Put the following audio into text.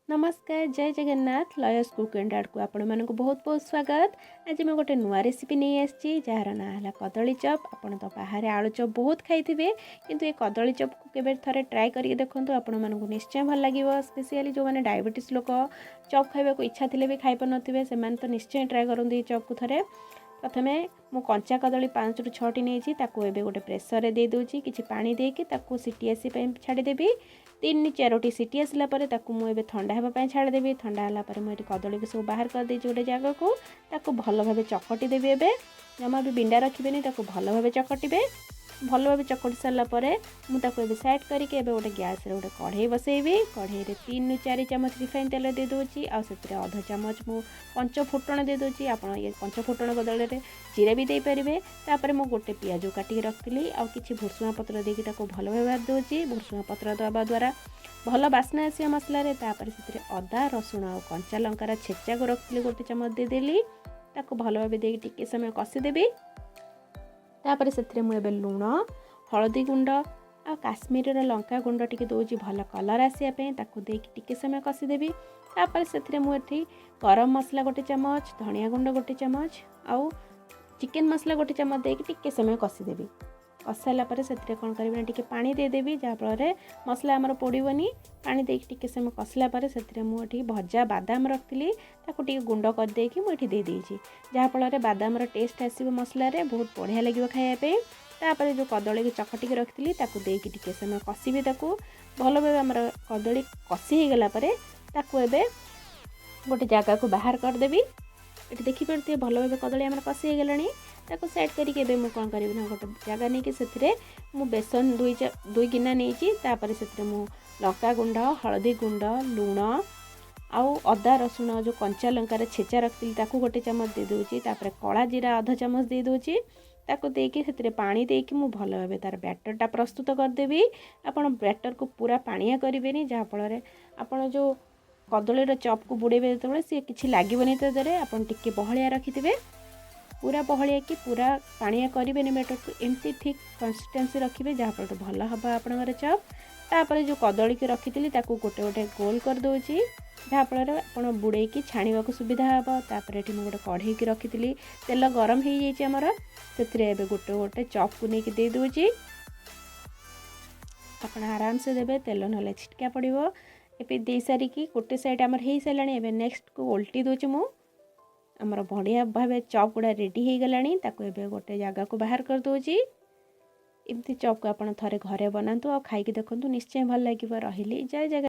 नमस्कार जय जगन्नाथ लयस कुक एंड आर्ट को आपण मानक बहुत बहुत स्वागत। आज मैं गोटे नुआ रेसिपी नहीं आसी जार ना है कदली चप। आपण तो बाहर आलू चप बहुत खाई थे किंतु ये कदली चप को केबे थरे ट्राई करके देखो आपण मानक निश्चय भल लगे। स्पेशली जो मैंने डायबिटीज लोक चप खाइबा को इच्छा थे भी खाई पार से तो निश्चय ट्राई करूँ ये चप को थरे। प्रथमे मु कंचा कदली 5 ରୁ 6ଟି नहीं एबे गोटे प्रेसर रे दे दूची किछि पानी देकी ताकू सीटी आसी पे छाड़ी देबी। 3 ରୁ 4ଟି सीटी आसला परे ताकू मु एबे ठंडा हेबा पे छाड़ी देबी। ठंडा हला परे मु एटी कदली को सब बाहर कर देची गोटे जगह को ताकू भलो भाबे चकटी देबी। एबे जमा भी बिंडा रखिबेनी ताकू भलो भाबे चकटिबे। भलो भाबे चकटी सारला परे मु ताकू एबे साइड करके एबे गोटे गैस रे गोटे कढ़ाई बसेबी। कढ़ाई रे 3 ରୁ 4 चामच रिफाइन तेल दे दोची आ सेतरे आधा चामच मु पंच फुटण दे दोची। आपण ये पंच फुटण बदल रे जीरा भी दे पारिबे। तापर मु गोटे पियाज काटिक रखली आ किछि भुसुआ पत्र देकी ताकू भलो भाबे दोची। भुसुआ पत्र दबा द्वारा भलो बास्ना आसी मसला रे। तापर सेतरे अदा रसुण आ कंचा लंकार छेचा को रखली गोटे चामच दे देली ताकू भलो भाबे देकी टिके समय कसी देबी। तापर सेतरे मु एबे लूण हळदी गुंड आ काश्मीर लंका गुंड टिके दोची भलो कलर आसिया पे ताकू देकी टिके समय कसी देबी। तापर सेतरे मु एठी गरम मसला गोटे चामच धनिया गुंड गोटे चामच आउ चिकेन मसला गोटे चामच देकी टिके समय कसी देबी। कसाला परे सेतरे कोन करबी टिके पानी दे देबी जा फल मसला हमर पोड़ीबनी। पानी देकी टिके समय कसला परे सेतरे मु एठी भजा बादाम रखली ताकू टिके गुंड कर देकी मु एठी दे देची जा फल बादाम रो टेस्ट आसीबो मसला रे बहुत बढ़िया लागिबो खाया पे। तापर जो कदली के चकटी के रखली ताकू देकी टिके समय कसीबी ताकू भलो भाबे हमर कदली कसी हे गला परे ताकू एबे गोटे जगह को बाहर कर देबी। ये देखी पारे भलो भाव कदली आम कसी हो गलानी ताको साइड करके कौन करी ना गोटे जगह नहीं कि से मु बेसन दुई गिना नहीं तापर से मु लंका गुंड हलदी गुंड लुण आउ अदा रसुण जो कंचा लंकार छेचा रखी ताकू गोटे चामच दे दूची। तापर कला जीरा आधा चामच दे दूची ताकू देकी से पानी देकी मु भलो भाबे तार बैटरटा प्रस्तुत करदेबी। आपण बैटर को पूरा पानिया करेनि जहाँ फल आपण जो कदलीर चप को बुड़ेबे जो सी किसी लगे तो दे आप बहलिया रखिथे पूरा बहलिया कि पूरा पानिया करेनि बैटर को एमती ठीक कंसिस्टेंसी रखिए जहाँ फल भल हम आपणकर चप। तापर जो कदली की रखी गोटे गोटे गोल कर दूची जहाँ फल आप बुड़े की छाणा को सुविधा हे। तापर ये मुझे गोटे कढ़ई की रखी तेल गरम हो जामर से गोटे गोटे चप को लेकिन दे दूची। आप आराम से देवे तेल ना छिटका पड़ो ए दे सारिकी गोटे साइड आमर हो सारे एवं नेक्स्ट को उल्टी दूची मु आमर बढ़िया भाव चप गुड़ा रेडी हो गलानी ताको एबे गोटे जगह को बाहर कर दूची। एमती चप को आप थे घरे बनातु आ खाई देखु निश्चय भल लगे। रही जय जगह।